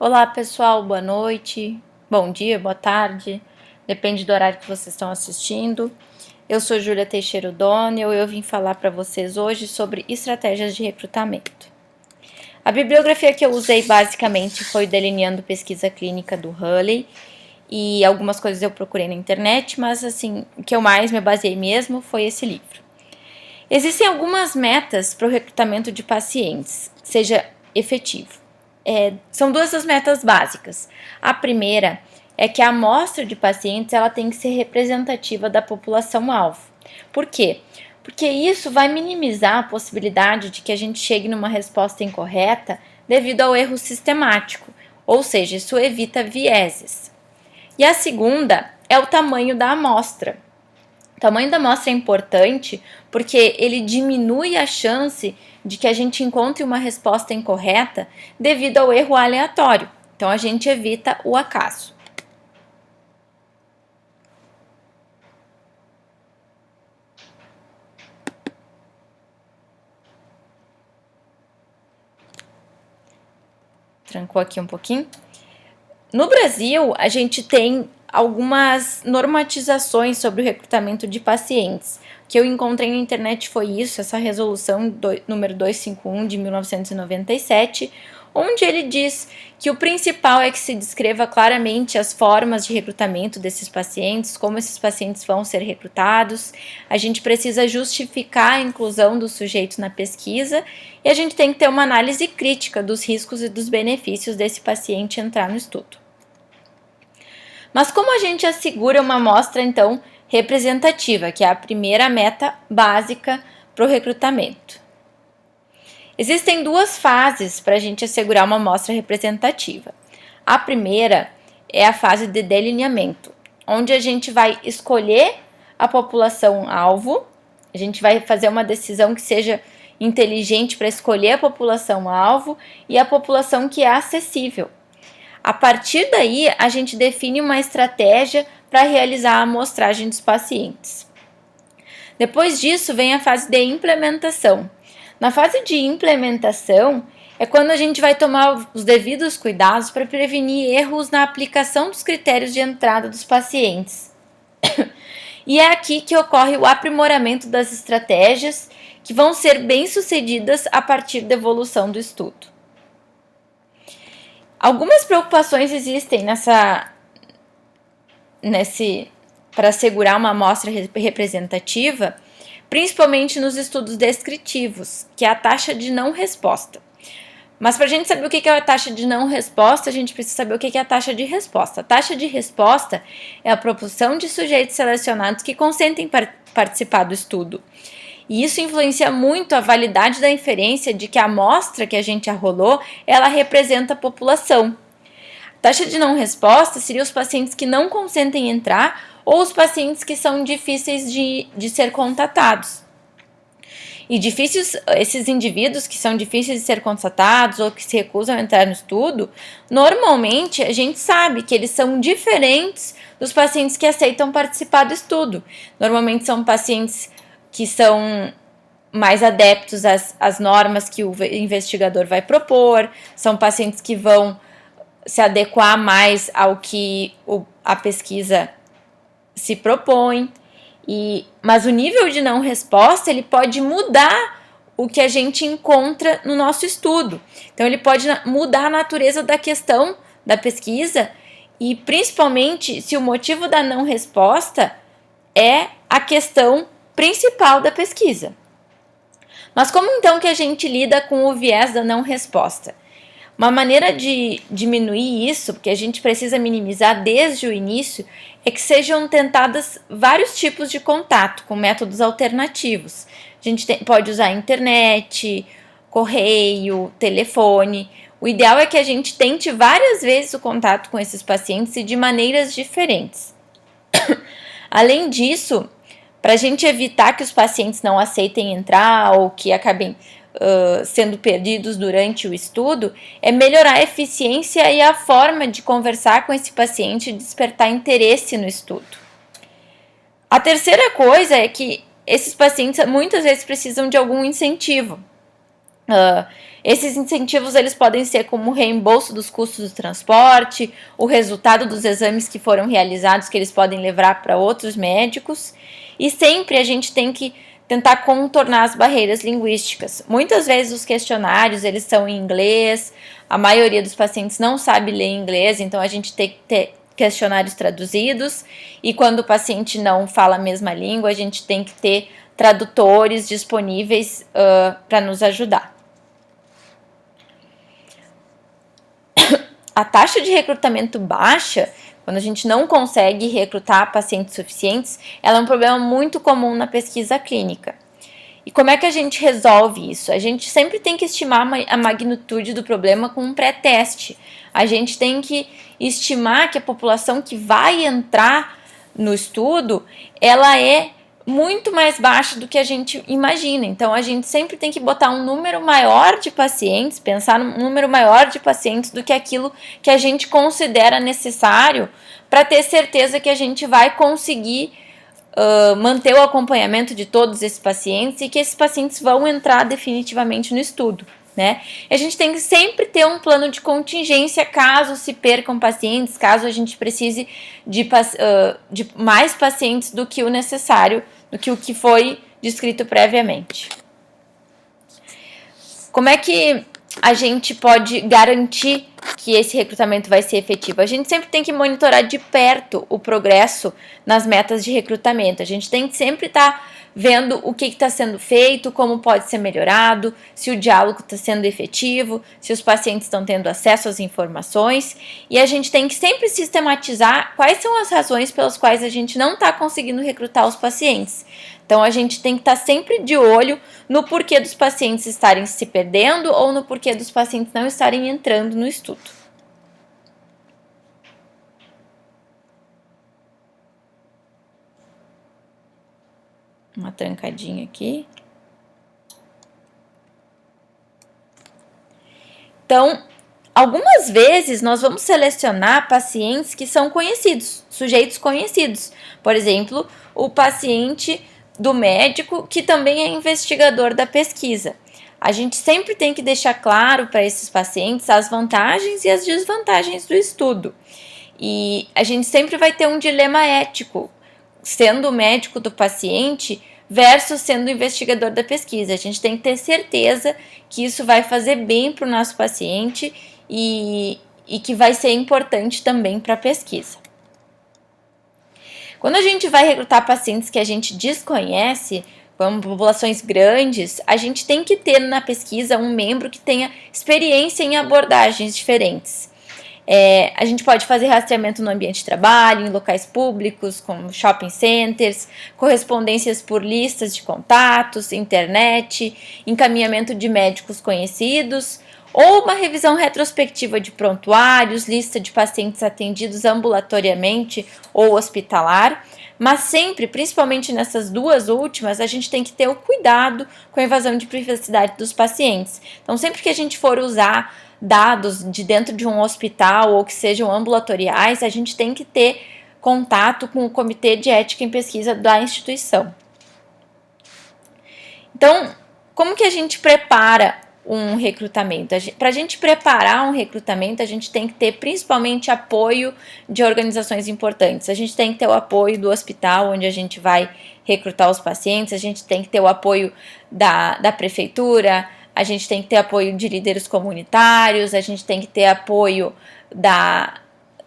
Olá pessoal, boa noite, bom dia, boa tarde, depende do horário que vocês estão assistindo. Eu sou Júlia Teixeira O'Donnell e eu vim falar para vocês hoje sobre estratégias de recrutamento. A bibliografia que eu usei basicamente foi o Delineando Pesquisa Clínica do Hulley e algumas coisas eu procurei na internet, mas assim, o que eu mais me baseei mesmo foi esse livro. Existem algumas metas para o recrutamento de pacientes, seja efetivo. São duas as metas básicas. A primeira é que a amostra de pacientes ela tem que ser representativa da população-alvo. Por quê? Porque isso vai minimizar a possibilidade de que a gente chegue numa resposta incorreta devido ao erro sistemático, ou seja, isso evita vieses. E a segunda é o tamanho da amostra. O tamanho da amostra é importante porque ele diminui a chance de que a gente encontre uma resposta incorreta devido ao erro aleatório. Então, a gente evita o acaso. Trancou aqui um pouquinho. No Brasil, a gente tem algumas normatizações sobre o recrutamento de pacientes. O que eu encontrei na internet foi isso, essa resolução número 251 de 1997, onde ele diz que o principal é que se descreva claramente as formas de recrutamento desses pacientes, como esses pacientes vão ser recrutados. A gente precisa justificar a inclusão do sujeito na pesquisa e a gente tem que ter uma análise crítica dos riscos e dos benefícios desse paciente entrar no estudo. Mas como a gente assegura uma amostra, então, representativa, que é a primeira meta básica para o recrutamento? Existem duas fases para a gente assegurar uma amostra representativa. A primeira é a fase de delineamento, onde a gente vai escolher a população-alvo, a gente vai fazer uma decisão que seja inteligente para escolher a população-alvo e a população que é acessível. A partir daí, a gente define uma estratégia para realizar a amostragem dos pacientes. Depois disso, vem a fase de implementação. Na fase de implementação, é quando a gente vai tomar os devidos cuidados para prevenir erros na aplicação dos critérios de entrada dos pacientes. E é aqui que ocorre o aprimoramento das estratégias que vão ser bem-sucedidas a partir da evolução do estudo. Algumas preocupações existem para assegurar uma amostra representativa, principalmente nos estudos descritivos, que é a taxa de não resposta. Mas para a gente saber o que é a taxa de não resposta, a gente precisa saber o que é a taxa de resposta. A taxa de resposta é a proporção de sujeitos selecionados que consentem participar do estudo. E isso influencia muito a validade da inferência de que a amostra que a gente arrolou, ela representa a população. A taxa de não resposta seria os pacientes que não consentem entrar ou os pacientes que são difíceis de ser contatados. E esses indivíduos que são difíceis de ser constatados ou que se recusam a entrar no estudo, normalmente a gente sabe que eles são diferentes dos pacientes que aceitam participar do estudo. Normalmente são pacientes que são mais adeptos às normas que o investigador vai propor, são pacientes que vão se adequar mais ao que a pesquisa se propõe. Mas o nível de não resposta ele pode mudar o que a gente encontra no nosso estudo. Então, ele pode mudar a natureza da questão da pesquisa e, principalmente, se o motivo da não resposta é a questão principal da pesquisa. Mas como então que a gente lida com o viés da não resposta? Uma maneira de diminuir isso, porque a gente precisa minimizar desde o início, é que sejam tentadas vários tipos de contato com métodos alternativos. A gente pode usar internet, correio, telefone. O ideal é que a gente tente várias vezes o contato com esses pacientes e de maneiras diferentes. Além disso, para a gente evitar que os pacientes não aceitem entrar ou que acabem sendo perdidos durante o estudo, é melhorar a eficiência e a forma de conversar com esse paciente e despertar interesse no estudo. A terceira coisa é que esses pacientes muitas vezes precisam de algum incentivo. Esses incentivos eles podem ser como o reembolso dos custos do transporte, o resultado dos exames que foram realizados que eles podem levar para outros médicos, e sempre a gente tem que tentar contornar as barreiras linguísticas. Muitas vezes os questionários eles são em inglês, a maioria dos pacientes não sabe ler inglês, então a gente tem que ter questionários traduzidos, e quando o paciente não fala a mesma língua, a gente tem que ter tradutores disponíveis para nos ajudar. A taxa de recrutamento baixa, quando a gente não consegue recrutar pacientes suficientes, ela é um problema muito comum na pesquisa clínica. E como é que a gente resolve isso? A gente sempre tem que estimar a magnitude do problema com um pré-teste. A gente tem que estimar que a população que vai entrar no estudo, ela é muito mais baixa do que a gente imagina. Então, a gente sempre tem que botar um número maior de pacientes, pensar num número maior de pacientes do que aquilo que a gente considera necessário para ter certeza que a gente vai conseguir manter o acompanhamento de todos esses pacientes e que esses pacientes vão entrar definitivamente no estudo, né? A gente tem que sempre ter um plano de contingência caso se percam pacientes, caso a gente precise de mais pacientes do que o necessário, do que o que foi descrito previamente. Como é que a gente pode garantir que esse recrutamento vai ser efetivo? A gente sempre tem que monitorar de perto o progresso nas metas de recrutamento. A gente tem que sempre estar vendo o que está sendo feito, como pode ser melhorado, se o diálogo está sendo efetivo, se os pacientes estão tendo acesso às informações, e a gente tem que sempre sistematizar quais são as razões pelas quais a gente não está conseguindo recrutar os pacientes. Então, a gente tem que estar sempre de olho no porquê dos pacientes estarem se perdendo ou no porquê dos pacientes não estarem entrando no estudo. Uma trancadinha aqui. Então, algumas vezes nós vamos selecionar pacientes que são conhecidos, sujeitos conhecidos. Por exemplo, o paciente do médico que também é investigador da pesquisa. A gente sempre tem que deixar claro para esses pacientes as vantagens e as desvantagens do estudo. E a gente sempre vai ter um dilema ético, sendo o médico do paciente versus sendo o investigador da pesquisa. A gente tem que ter certeza que isso vai fazer bem para o nosso paciente e que vai ser importante também para a pesquisa. Quando a gente vai recrutar pacientes que a gente desconhece, como populações grandes, a gente tem que ter na pesquisa um membro que tenha experiência em abordagens diferentes. A gente pode fazer rastreamento no ambiente de trabalho, em locais públicos, como shopping centers, correspondências por listas de contatos, internet, encaminhamento de médicos conhecidos, ou uma revisão retrospectiva de prontuários, lista de pacientes atendidos ambulatoriamente ou hospitalar, mas sempre, principalmente nessas duas últimas, a gente tem que ter o cuidado com a invasão de privacidade dos pacientes. Então, sempre que a gente for usar dados de dentro de um hospital ou que sejam ambulatoriais, a gente tem que ter contato com o Comitê de Ética em Pesquisa da instituição. Então, como que a gente prepara um recrutamento? Para a gente preparar um recrutamento, a gente tem que ter principalmente apoio de organizações importantes. A gente tem que ter o apoio do hospital onde a gente vai recrutar os pacientes, a gente tem que ter o apoio da prefeitura, a gente tem que ter apoio de líderes comunitários, a gente tem que ter apoio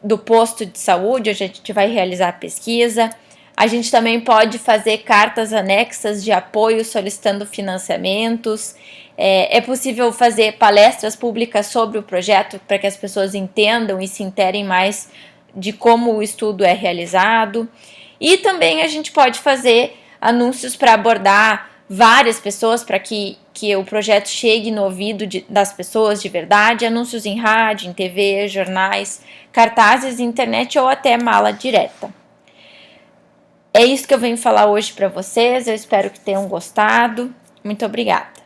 do posto de saúde onde a gente vai realizar a pesquisa. A gente também pode fazer cartas anexas de apoio solicitando financiamentos. É possível fazer palestras públicas sobre o projeto para que as pessoas entendam e se interem mais de como o estudo é realizado. E também a gente pode fazer anúncios para abordar várias pessoas para que o projeto chegue no ouvido das pessoas de verdade, anúncios em rádio, em TV, jornais, cartazes, internet ou até mala direta. É isso que eu venho falar hoje para vocês, eu espero que tenham gostado. Muito obrigada.